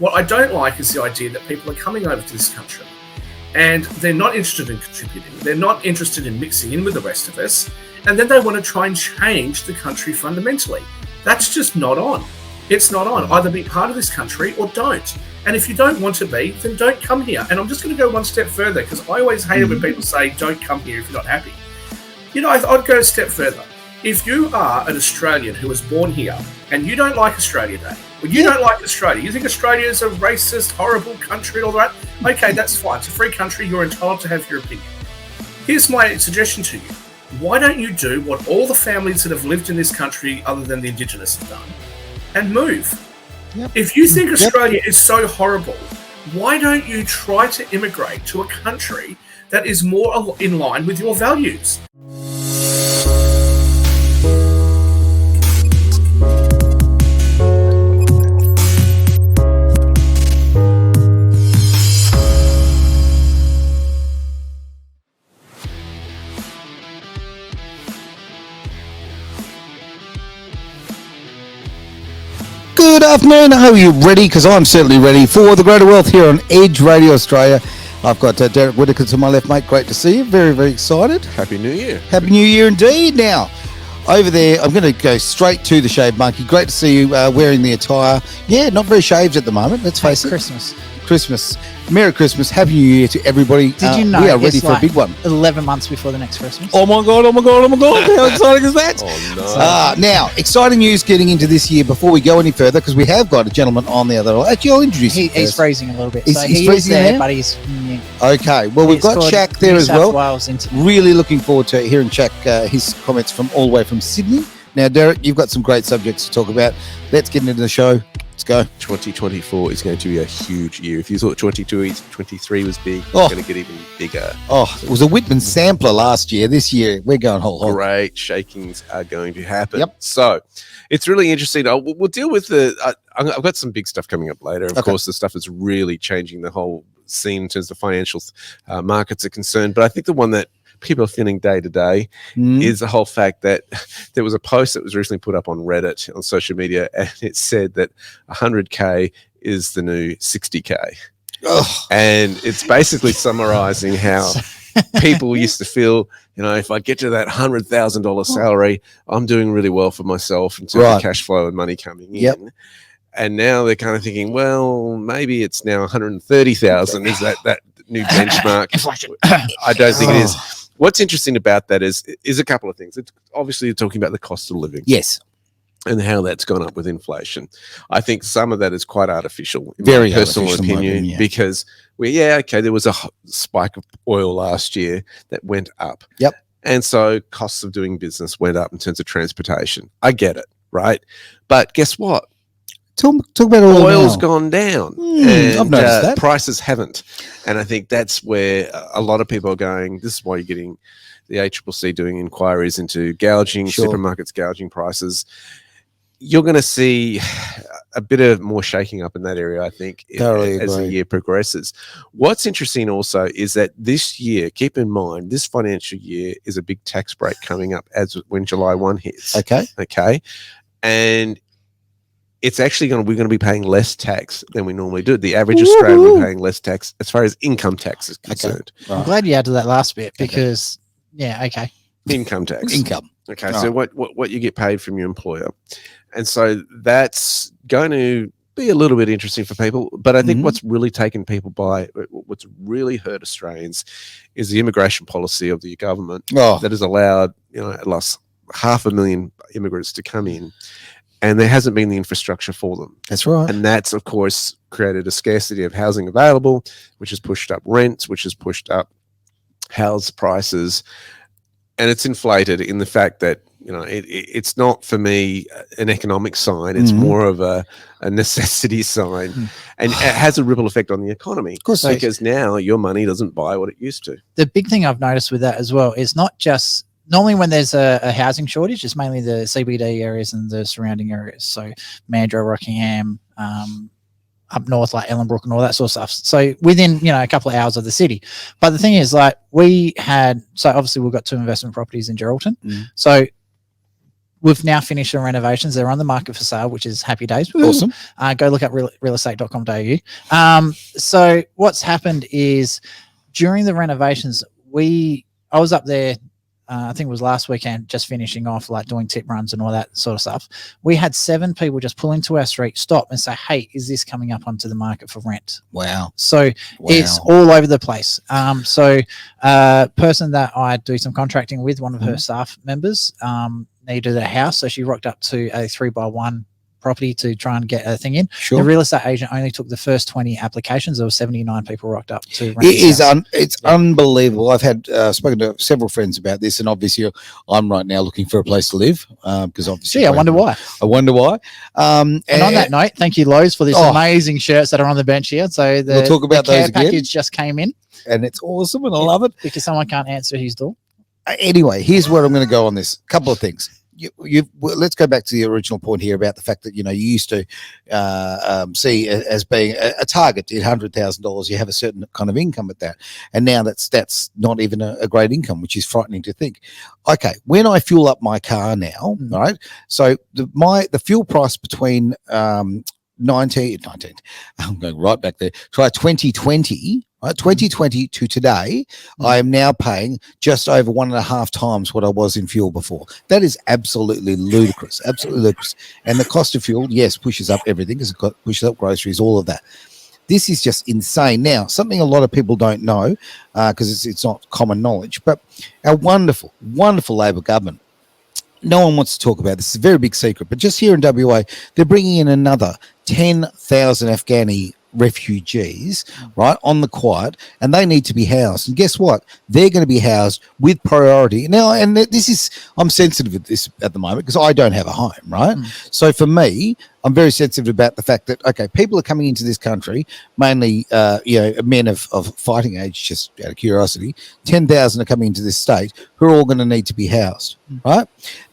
What I don't like is the idea that people are coming over to this country and they're not interested in contributing. They're not interested in mixing in with the rest of us. And then they want to try and change the country fundamentally. That's just not on. It's not on. Either be part of this country or don't. And if you don't want to be, then don't come here. And I'm just going to go one step further, because I always hate it when people say, don't come here if you're not happy. You know, I'd go a step further. If you are an Australian who was born here and you don't like Australia Day, or you don't like Australia, you think Australia is a racist, horrible country and all that, okay, that's fine. It's a free country. You're entitled to have your opinion. Here's my suggestion to you. Why don't you do what all the families that have lived in this country other than the Indigenous have done and move? Yep. If you think Australia is so horrible, why don't you try to immigrate to a country that is more in line with your values? Good afternoon. Are you ready? Because I'm certainly ready for the Greater Wealth here on Edge Radio Australia. I've got Derek Whittaker to my left, mate. Great to see you. Very, very excited. Happy New Year. Happy New Year indeed. Now, over there, I'm going to go straight to the Shaved Monkey. Great to see you wearing the attire. Yeah, not very shaved at the moment, let's face it. Christmas. Merry Christmas. Happy New Year to everybody. Did you know we are ready it's for a big one. 11 months before the next Christmas? Oh my God. How exciting is that? Oh, no. Now, exciting news getting into this year before we go any further, because we have got a gentleman on the other line. Actually, I'll introduce him. He's freezing a little bit. He's He freezing is there, there? but he's... Okay, well, we've got Shaq there as well. Into Really looking forward to hearing Shaq, his comments from all the way from Sydney. Now, Derek, you've got some great subjects to talk about. Let's get into the show. Let's go. 2024 is going to be a huge year. If you thought 2023 was big, it's going to get even bigger. Oh, it was a Whitman sampler last year. This year, we're going whole hog. Great shakings are going to happen. Yep. So it's really interesting. We'll deal with I've got some big stuff coming up later. Of course, the stuff is really changing the whole scene in terms of financial markets are concerned. But I think the one that people are feeling day to day is the whole fact that there was a post that was recently put up on Reddit on social media, and it said that 100K is the new 60K. Ugh. And it's basically summarizing how people used to feel, you know, if I get to that $100,000 salary, I'm doing really well for myself in terms of cash flow and money coming in. And now they're kind of thinking, well, maybe it's now 130,000. Is that new benchmark? I don't think it is. What's interesting about that is a couple of things. It's obviously you're talking about the cost of living. Yes. And how that's gone up with inflation. I think some of that is quite artificial, in Very my personal artificial, opinion, because there was a spike of oil last year that went up. Yep. And so costs of doing business went up in terms of transportation. I get it, right? But guess what? Talk about oil. Oil's gone down, and I've noticed that. Prices haven't. And I think that's where a lot of people are going. This is why you're getting the ACCC doing inquiries into gouging, supermarkets gouging prices. You're going to see a bit of more shaking up in that area, I think, as the year progresses. What's interesting also is that this year, keep in mind, this financial year is a big tax break coming up when July 1 hits. Okay. And it's actually we're going to be paying less tax than we normally do. The average Australian will be paying less tax as far as income tax is concerned. Right. I'm glad you added that last bit because, income tax. Income. Okay, so what you get paid from your employer. And so that's going to be a little bit interesting for people. But I think what's really taken people by, what's really hurt Australians is the immigration policy of the government that has allowed, at last 500,000 immigrants to come in. And there hasn't been the infrastructure for them. That's right. And that's, of course, created a scarcity of housing available, which has pushed up rents, which has pushed up house prices. And it's inflated in the fact that, it's not, for me, an economic sign. It's more of a necessity sign. And it has a ripple effect on the economy. Of course. Because now your money doesn't buy what it used to. The big thing I've noticed with that as well is not just... Normally when there's a housing shortage, it's mainly the CBD areas and the surrounding areas. So Mandurah, Rockingham, up north like Ellenbrook and all that sort of stuff. So within, a couple of hours of the city. But the thing is, obviously we've got 2 investment properties in Geraldton. So we've now finished the renovations. They're on the market for sale, which is happy days. Awesome. Go look up realestate.com.au. So what's happened is during the renovations, I was up there, I think it was last weekend, just finishing off, like doing tip runs and all that sort of stuff. We had 7 people just pull into our street, stop and say, hey, is this coming up onto the market for rent? Wow. So it's all over the place. Person that I do some contracting with, one of her staff members, needed a house. So she rocked up to a 3x1 property to try and get a thing in. Sure. The real estate agent only took the first 20 applications. There were 79 people rocked up to rent. It's unbelievable. I've had spoken to several friends about this, and obviously I'm right now looking for a place to live because obviously. I wonder why. And on that note, thank you, Lowe's, for these amazing shirts that are on the bench here. So we'll talk about the those again. package just came in, and it's awesome, and I love it because someone can't answer his door. Anyway, here's where I'm going to go on this. Couple of things. Let's go back to the original point here about the fact that you used to see as being a target at $100,000. You have a certain kind of income at that, and now that's not even a great income, which is frightening to think. Okay, when I fuel up my car now, right? So the fuel price between 19, I'm going right back there. Try 2020. Right, 2020 to today, I am now paying just over 1.5 times what I was in fuel before. That is absolutely ludicrous, absolutely ludicrous. And the cost of fuel, yes, pushes up everything, because it pushes up groceries, all of that. This is just insane. Now, something a lot of people don't know, because it's not common knowledge, but our wonderful, wonderful Labor government, no one wants to talk about this. It's a very big secret, but just here in WA, they're bringing in another 10,000 Afghani refugees, right, on the quiet, and they need to be housed. And guess what? They're going to be housed with priority. Now, and I'm sensitive with this at the moment because I don't have a home, right? So for me, I'm very sensitive about the fact that, okay, people are coming into this country, mainly, men of fighting age, just out of curiosity. 10,000 are coming into this state who are all going to need to be housed, right?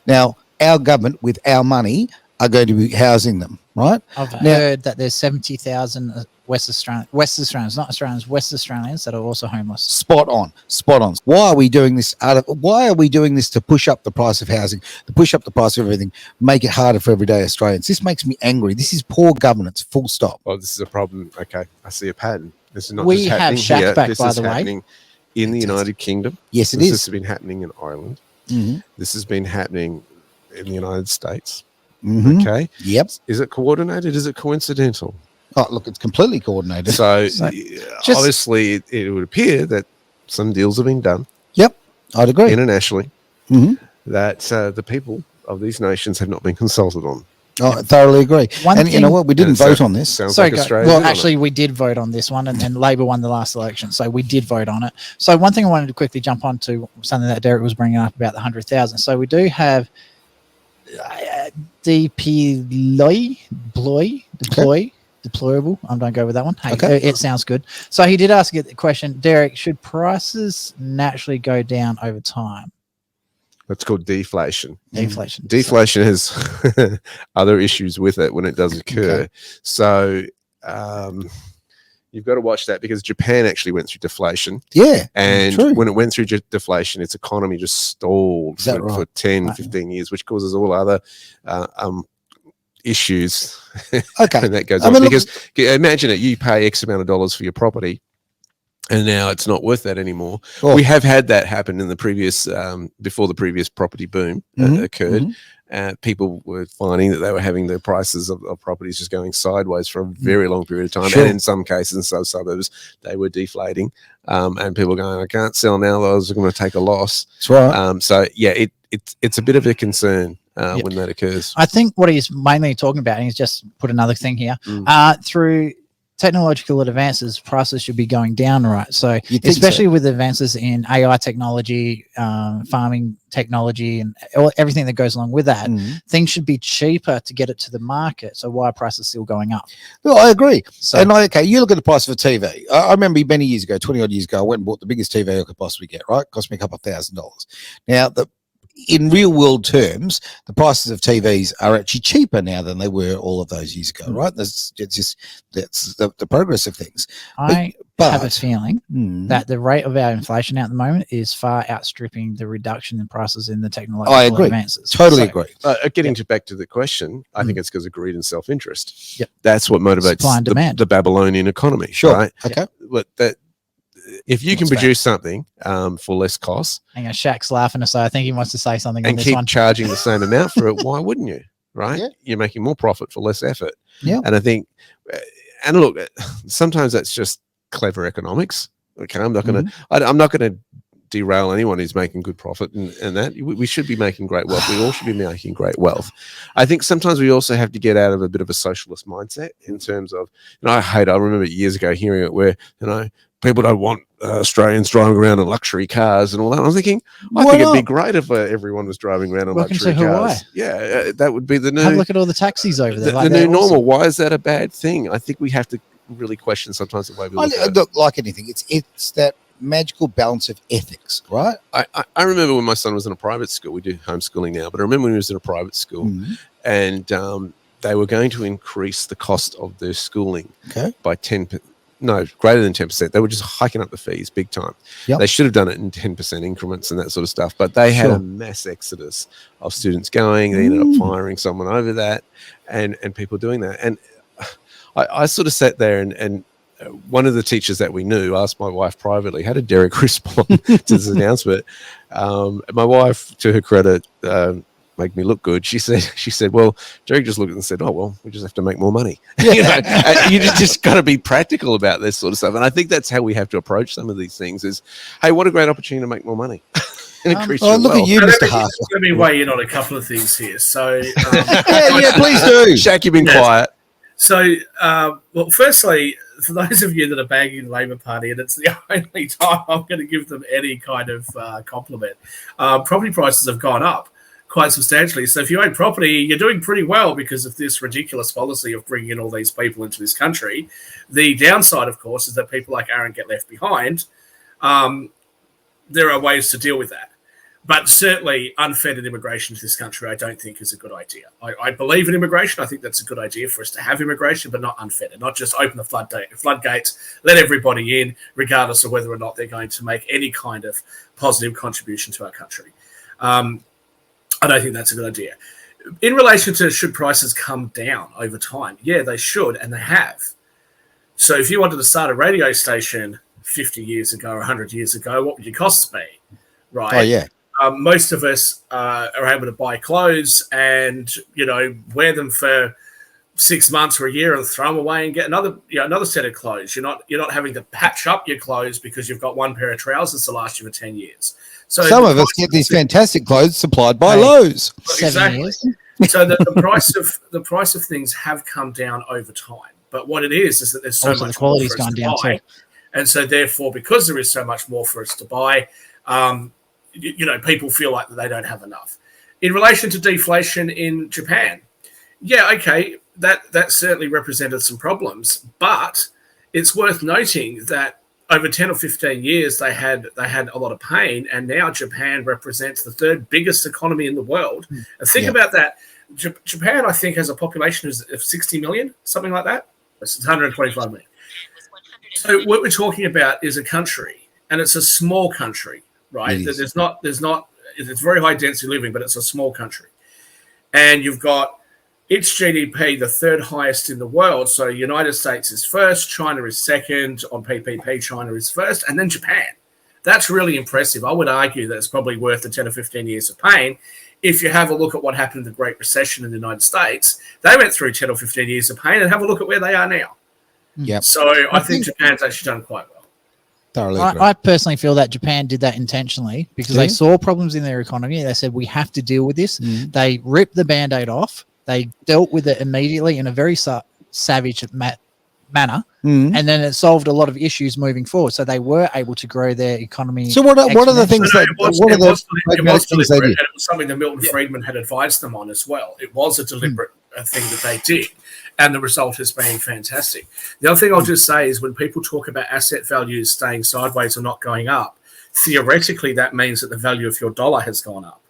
Now, our government, with our money, are going to be housing them, right? I've heard that there's 70,000 West Australians that are also homeless. Spot on. Why are we doing this? Why are we doing this to push up the price of housing, to push up the price of everything, make it harder for everyday Australians? This makes me angry. This is poor governance, full stop. Well, this is a problem. Okay, I see a pattern. This is not we just have happening here. back, this by is the happening way. in the United Kingdom. Yes, it This is. has been happening in Ireland. Mm-hmm. This has been happening in the United States. Mm-hmm. Okay. Yep. Is it coordinated? Is it coincidental? Oh, look, it's completely coordinated. So obviously, it would appear that some deals have been done. Yep, I'd agree. Internationally, that the people of these nations have not been consulted on. I thoroughly agree. You know what? We didn't vote on this. Sounds like Australia. Well, actually, we did vote on this one, and then Labor won the last election, so we did vote on it. So one thing I wanted to quickly jump on to, something that Derek was bringing up about the 100,000. So we do have deployable. I'm going to go with that one. Hey, okay. It sounds good. So he did ask the question, Derek, should prices naturally go down over time? That's called deflation. Deflation has other issues with it when it does occur. Okay. So you've got to watch that, because Japan actually went through deflation. Yeah. And when it went through deflation, its economy just stalled for 10, 15 years, which causes all other issues. Okay. And that goes on. Because imagine it, you pay X amount of dollars for your property, and now it's not worth that anymore. Oh. We have had that happen in the previous, before the previous property boom occurred. People were finding that they were having the prices of properties just going sideways for a very long period of time. Sure. And in some cases, in some suburbs, they were deflating. And people were going, I can't sell now, I was going to take a loss. That's right. So, yeah, it's a bit of a concern when that occurs. I think what he's mainly talking about, and he's just put another thing here, through technological advances, prices should be going down, right? So especially with advances in AI technology, farming technology, and everything that goes along with that, things should be cheaper to get it to the market. So why are prices still going up? Well, I agree. So, and you look at the price of a TV. I remember many years ago, 20 odd years ago, I went and bought the biggest TV I could possibly get, right? It cost me a couple of $1,000s. Now, in real world terms, the prices of TVs are actually cheaper now than they were all of those years ago, right? That's the progress of things. I have a feeling Hmm. that the rate of our inflation at the moment is far outstripping the reduction in prices in the technological I agree. advances. Totally agree. Getting back to the question, I think it's because of greed and self-interest. Yep. That's what motivates Supply and demand. the Babylonian economy. Sure. Right? Okay. But that if you can That's produce something for less cost Hang on, Shaq's laughing, so I think he wants to say something on and this keep one. charging the same amount for it, why wouldn't you? Right? Yeah. You're making more profit for less effort. Yeah. And I think, and look, sometimes that's just clever economics. Okay, I'm not going to. I'm not going to derail anyone who's making good profit and that we should be making great wealth. We all should be making great wealth. I think sometimes we also have to get out of a bit of a socialist mindset in terms of, I remember years ago hearing it where, people don't want Australians driving around in luxury cars and all that. I was thinking, I think it'd be great if everyone was driving around in luxury cars. Yeah, that would be the new. Have a look at all the taxis over there. The new normal. Why is that a bad thing? I think we have to really question sometimes the way we look at it. Look, like anything, it's that magical balance of ethics, right? I remember when my son was in a private school. We do homeschooling now, but I remember when he was in a private school, and they were going to increase the cost of their schooling by 10%. No, greater than 10%. They were just hiking up the fees big time. Yep. They should have done it in 10% increments and that sort of stuff. But they had a mass exodus of students going. They ended up firing someone over that, and people doing that. And I sort of sat there and one of the teachers that we knew asked my wife privately, how did Derek respond to this announcement? My wife, to her credit, make me look good. She said, well, Derek just looked and said, oh, well, we just have to make more money. You just got to be practical about this sort of stuff. And I think that's how we have to approach some of these things is, hey, what a great opportunity to make more money. And increase your look wealth. at you, Mr. Harper. Let me weigh in on a couple of things here. So, yeah, please do. Shaq, you've been quiet. So, well, firstly, for those of you that are bagging the Labor Party, and it's the only time I'm going to give them any kind of compliment, property prices have gone up quite substantially. So if you own property, you're doing pretty well because of this ridiculous policy of bringing in all these people into this country. The downside, of course, is that people like Aaron get left behind. There are ways to deal with that. But certainly unfettered immigration to this country, I don't think is a good idea. I believe in immigration. I think that's a good idea for us to have immigration, but not unfettered, not just open the floodgates, let everybody in, regardless of whether or not they're going to make any kind of positive contribution to our country. I don't think that's a good idea. In relation to should prices come down over time, yeah, they should, and they have. So if you wanted to start a radio station 50 years ago or 100 years ago, what would your costs be? Right? Oh, yeah. Most of us are able to buy clothes and, wear them for 6 months or a year and throw them away and get another set of clothes. You're not having to patch up your clothes because you've got one pair of trousers to last you for 10 years. So some of us get these fantastic clothes supplied by Lowe's. Exactly. So the price of things have come down over time. But what it is that there's so much the quality's more for us gone to down buy. too. And so therefore, because there is so much more for us to buy, people feel like they don't have enough. In relation to deflation in Japan, yeah, okay, that certainly represented some problems, but it's worth noting that over 10 or 15 years, they had a lot of pain, and now Japan represents the third biggest economy in the world. And think about that. Japan, I think, has a population of 60 million, something like that. It's 125 million. So what we're talking about is a country, and it's a small country, right? It's very high density living, but it's a small country. And you've got its GDP, the third highest in the world. So United States is first, China is second, on PPP, China is first, and then Japan. That's really impressive. I would argue that it's probably worth the 10 or 15 years of pain. If you have a look at what happened in the Great Recession in the United States, they went through 10 or 15 years of pain, and have a look at where they are now. Yep. So I think Japan's actually done quite well. Thoroughly I personally feel that Japan did that intentionally because they saw problems in their economy. They said, we have to deal with this. They ripped the Band-Aid off. They dealt with it immediately in a very savage manner, and then it solved a lot of issues moving forward. So they were able to grow their economy. So what are the things that what are the pragmatic things they did? It was something that Milton Friedman had advised them on as well. It was a deliberate thing that they did, and the result has been fantastic. The other thing I'll just say is when people talk about asset values staying sideways or not going up, theoretically that means that the value of your dollar has gone up.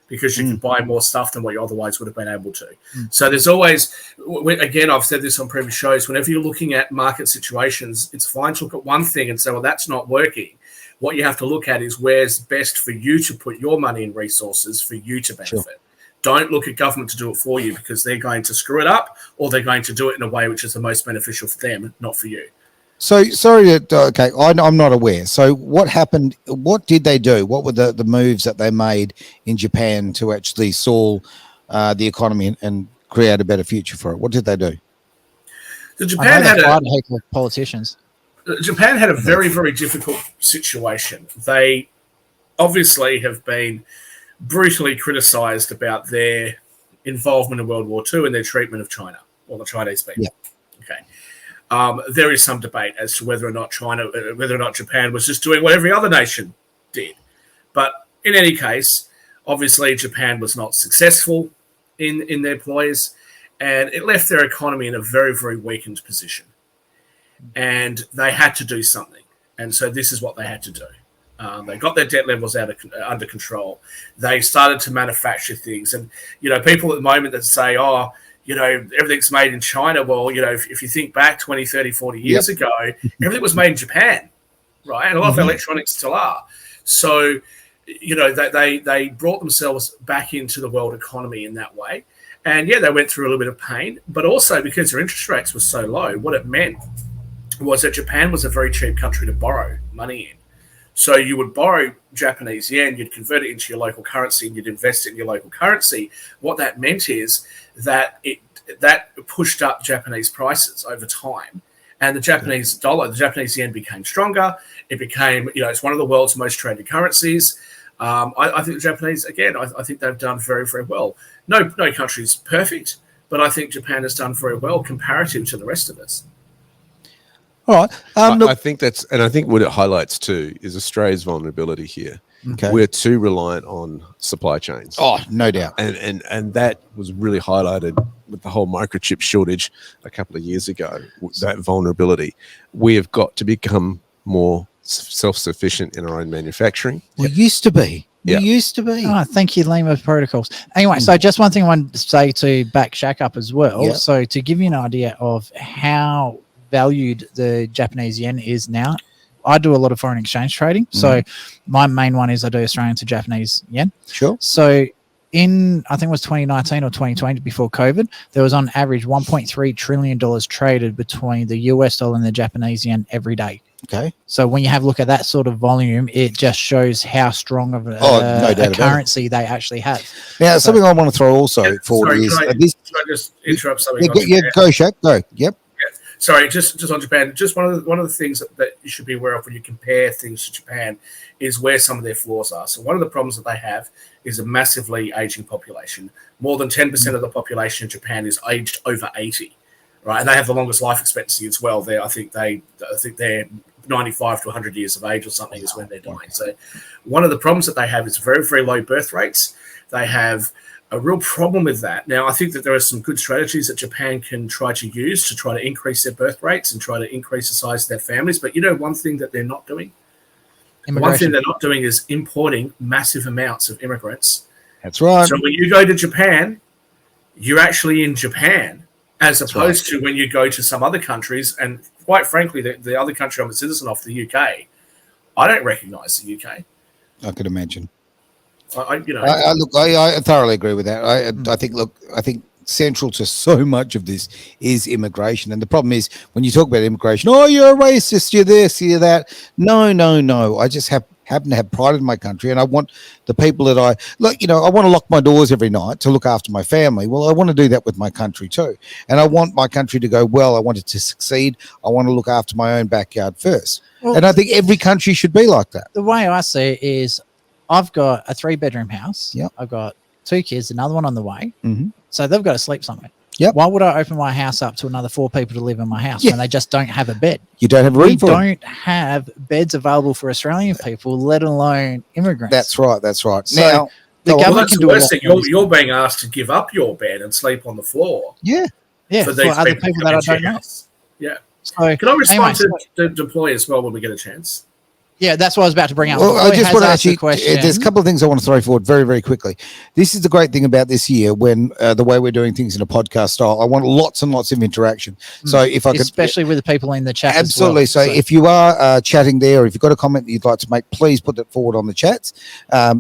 because you can buy more stuff than what you otherwise would have been able to. So there's always, again, I've said this on previous shows, whenever you're looking at market situations, it's fine to look at one thing and say, well, that's not working. What you have to look at is where's best for you to put your money and resources for you to benefit. Sure. Don't look at government to do it for you, because they're going to screw it up, or they're going to do it in a way which is the most beneficial for them, not for you. So, sorry, okay, I'm not aware. So what happened? What did they do? What were the moves that they made in Japan to actually solve the economy and create a better future for it? What did they do? So Japan had politicians. Japan had a very, very difficult situation. They obviously have been brutally criticized about their involvement in World War II and their treatment of China, or the Chinese people. Yeah. Okay. There is some debate as to whether or not Japan was just doing what every other nation did. But in any case, obviously Japan was not successful in their ploys, and it left their economy in a very, very weakened position. And they had to do something. And so this is what they had to do. They got their debt levels under control. They started to manufacture things. And, people at the moment that say, everything's made in China. Well, if you think back 20, 30, 40 years ago, everything was made in Japan, right? And a lot of electronics still are. So, they brought themselves back into the world economy in that way. And, they went through a little bit of pain. But also because their interest rates were so low, what it meant was that Japan was a very cheap country to borrow money in. So you would borrow Japanese yen, you'd convert it into your local currency, and you'd invest it in your local currency. What that meant is that that pushed up Japanese prices over time. And the Japanese dollar, the Japanese yen became stronger. It became, it's one of the world's most traded currencies. I think the Japanese, again, I think they've done very, very well. No country is perfect, but I think Japan has done very well comparative to the rest of us. All right. I think I think what it highlights too is Australia's vulnerability here. Okay. We're too reliant on supply chains. Oh, no doubt. And that was really highlighted with the whole microchip shortage a couple of years ago, that vulnerability. We have got to become more self-sufficient in our own manufacturing. We used to be. Used to be. Oh, thank you, Lima Protocols. Anyway, so just one thing I wanted to say to back Shaq up as well. Yep. So to give you an idea of how valued the Japanese yen is now, I do a lot of foreign exchange trading. So my main one is I do Australian to Japanese yen. Sure. So in, I think it was 2019 or 2020 before COVID, there was on average $1.3 trillion traded between the US dollar and the Japanese yen every day. Okay. So when you have a look at that sort of volume, it just shows how strong of a currency they actually have. Now, something I want to throw also forward is... Can I just interrupt something? Go, Shaq. Go. Yep. Sorry, just on Japan. Just one of the things that you should be aware of when you compare things to Japan is where some of their flaws are. So one of the problems that they have is a massively aging population. More than 10% of the population in Japan is aged over 80, right? And they have the longest life expectancy as well. I think they're 95 to 100 years of age or something is when they're dying. So one of the problems that they have is very, very low birth rates. They have a real problem with that. Now, I think that there are some good strategies that Japan can try to use to try to increase their birth rates and try to increase the size of their families. But one thing that they're not doing? One thing they're not doing is importing massive amounts of immigrants. That's right. So when you go to Japan, you're actually in Japan, as opposed to when you go to some other countries. And quite frankly, the other country I'm a citizen of, the UK, I don't recognise the UK. I could imagine. I thoroughly agree with that. I think central to so much of this is immigration, and the problem is when you talk about immigration, you're a racist, you're this, you're that. No. I just happen to have pride in my country, and I want the people that I want to lock my doors every night to look after my family. Well, I want to do that with my country too, and I want my country to go well. I want it to succeed. I want to look after my own backyard first, and I think every country should be like that. The way I see it is, I've got a 3-bedroom house. Yep. I've got 2 kids, another one on the way. Mm-hmm. So they've got to sleep somewhere. Yep. Why would I open my house up to another 4 people to live in my house when they just don't have a bed? You don't have room for them. We don't have beds available for Australian people, let alone immigrants. That's right. So now, the government can do worse thing. You're being asked to give up your bed and sleep on the floor. Yeah. For these other people that I don't know. Yeah. So, can I respond to deploy as well when we get a chance? Yeah, that's what I was about to bring up. Well, I just want to ask actually, there's a couple of things I want to throw forward very, very quickly. This is the great thing about this year when the way we're doing things in a podcast style, I want lots and lots of interaction. So if I could, especially with the people in the chat. Absolutely. As well. So if you are chatting there, or if you've got a comment that you'd like to make, please put that forward on the chats.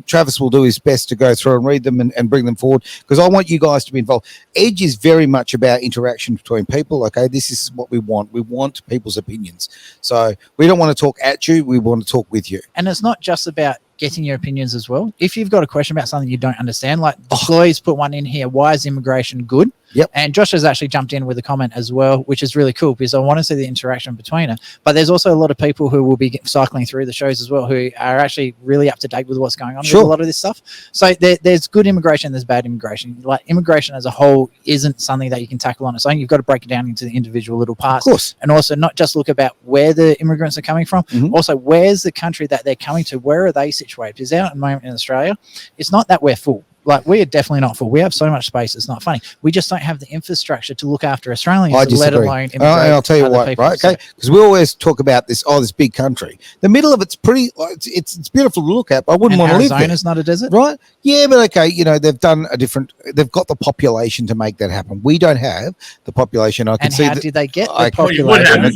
Travis will do his best to go through and read them and bring them forward, because I want you guys to be involved. Edge is very much about interaction between people. Okay, this is what we want. We want people's opinions. So we don't want to talk at you. We want to talk with you. And it's not just about getting your opinions as well. If you've got a question about something you don't understand, like Chloe's put one in here, why is immigration good? Yep. And Josh has actually jumped in with a comment as well, which is really cool because I want to see the interaction between it. But there's also a lot of people who will be cycling through the shows as well who are actually really up to date with what's going on with a lot of this stuff. So there's good immigration, there's bad immigration. Like immigration as a whole isn't something that you can tackle on its own. You've got to break it down into the individual little parts. Of course. And also not just look about where the immigrants are coming from, also where's the country that they're coming to, where are they situated? Because out at the moment in Australia, it's not that we're full. Like, we are definitely not full. We have so much space. It's not funny. We just don't have the infrastructure to look after Australians, let alone immigrate. And I'll tell you what, right? Okay, because we always talk about this big country. The middle of it's pretty. It's beautiful to look at. But I wouldn't want to live there. Arizona's not a desert, right? Yeah, but okay, they've done a different. They've got the population to make that happen. We don't have the population. I can see. How did they get the population?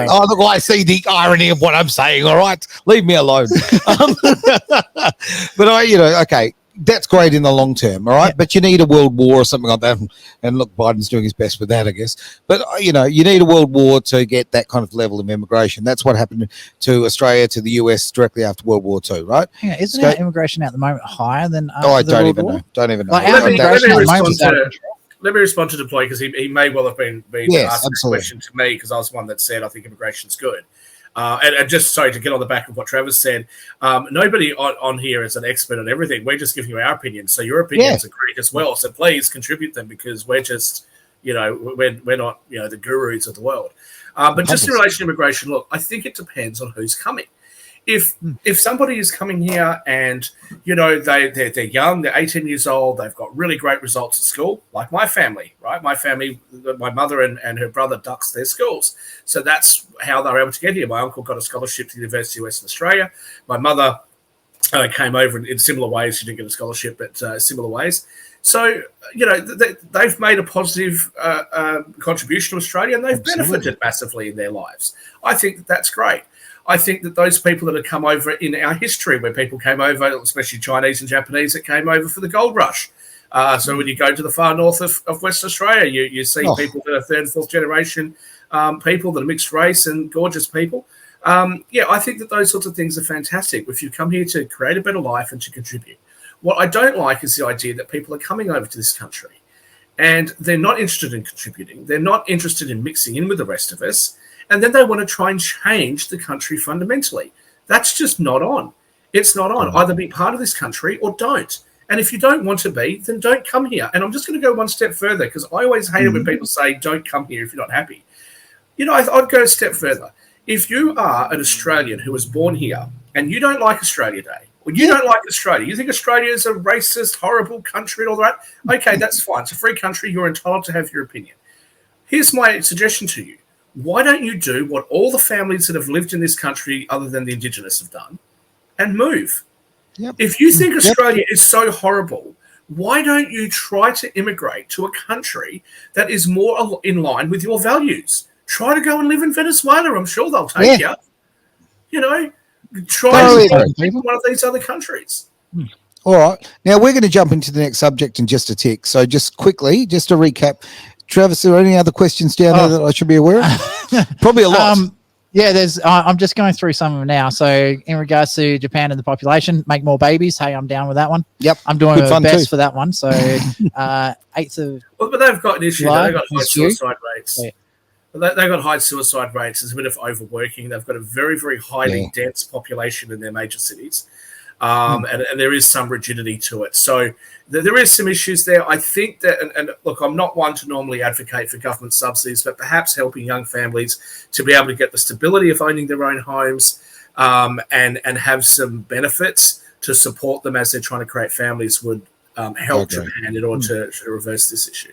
Oh, look, I see the irony of what I'm saying. All right, leave me alone. But okay, that's great in the long term, all right? Yeah. But you need a world war or something like that. And look, Biden's doing his best with that, I guess. But, you need a world war to get that kind of level of immigration. That's what happened to Australia, to the US directly after World War II, right? Yeah, isn't our immigration at the moment higher than I don't even know. Don't even know. Like, let me respond to Deploy, because he may well have been asking a question to me, because I was the one that said I think immigration's good. And just sorry to get on the back of what Travis said, nobody on here is an expert on everything. We're just giving you our opinions, so your opinions are great as well. So please contribute them, because we're just, we're not, the gurus of the world. But just in relation to immigration, look, I think it depends on who's coming. If somebody is coming here and they're young, they're 18 years old, they've got really great results at school, like my family, right? My family, my mother and her brother ducks their schools, so that's how they're able to get here. My uncle got a scholarship to the University of Western Australia. My mother came over in similar ways. She didn't get a scholarship, but similar ways. So they've made a positive contribution to Australia, and they've benefited massively in their lives. I think that's great. I think that those people that have come over in our history, where people came over, especially Chinese and Japanese, that came over for the gold rush. So when you go to the far north of Western Australia, you see people that are third and fourth generation people that are mixed race and gorgeous people. I think that those sorts of things are fantastic if you come here to create a better life and to contribute. What I don't like is the idea that people are coming over to this country and they're not interested in contributing. They're not interested in mixing in with the rest of us. And then they want to try and change the country fundamentally. That's just not on. It's not on. Either be part of this country or don't. And if you don't want to be, then don't come here. And I'm just going to go one step further, because I always hate it when people say, don't come here if you're not happy. I'd go a step further. If you are an Australian who was born here and you don't like Australia Day, or you don't like Australia, you think Australia is a racist, horrible country and all that, okay, that's fine. It's a free country. You're entitled to have your opinion. Here's my suggestion to you. Why don't you do what all the families that have lived in this country, other than the Indigenous, have done, and move? Yep. If you think Australia is so horrible, why don't you try to immigrate to a country that is more in line with your values? Try to go and live in Venezuela. I'm sure they'll take you. Try to live in one of these other countries. All right. Now we're going to jump into the next subject in just a tick. So just quickly, just to recap, Travis, are there any other questions down there that I should be aware of? Probably a lot. There's. I'm just going through some of them now. So in regards to Japan and the population, make more babies. Hey, I'm down with that one. Yep, I'm doing my best for that one. So 8th of. Well, but they've got an issue. They've got high suicide rates. Yeah. They've got high suicide rates. There's a bit of overworking. They've got a very, very highly dense population in their major cities. And there is some rigidity to it. So there is some issues there. I think that, and look, I'm not one to normally advocate for government subsidies, but perhaps helping young families to be able to get the stability of owning their own homes and have some benefits to support them as they're trying to create families would help Japan in order to reverse this issue.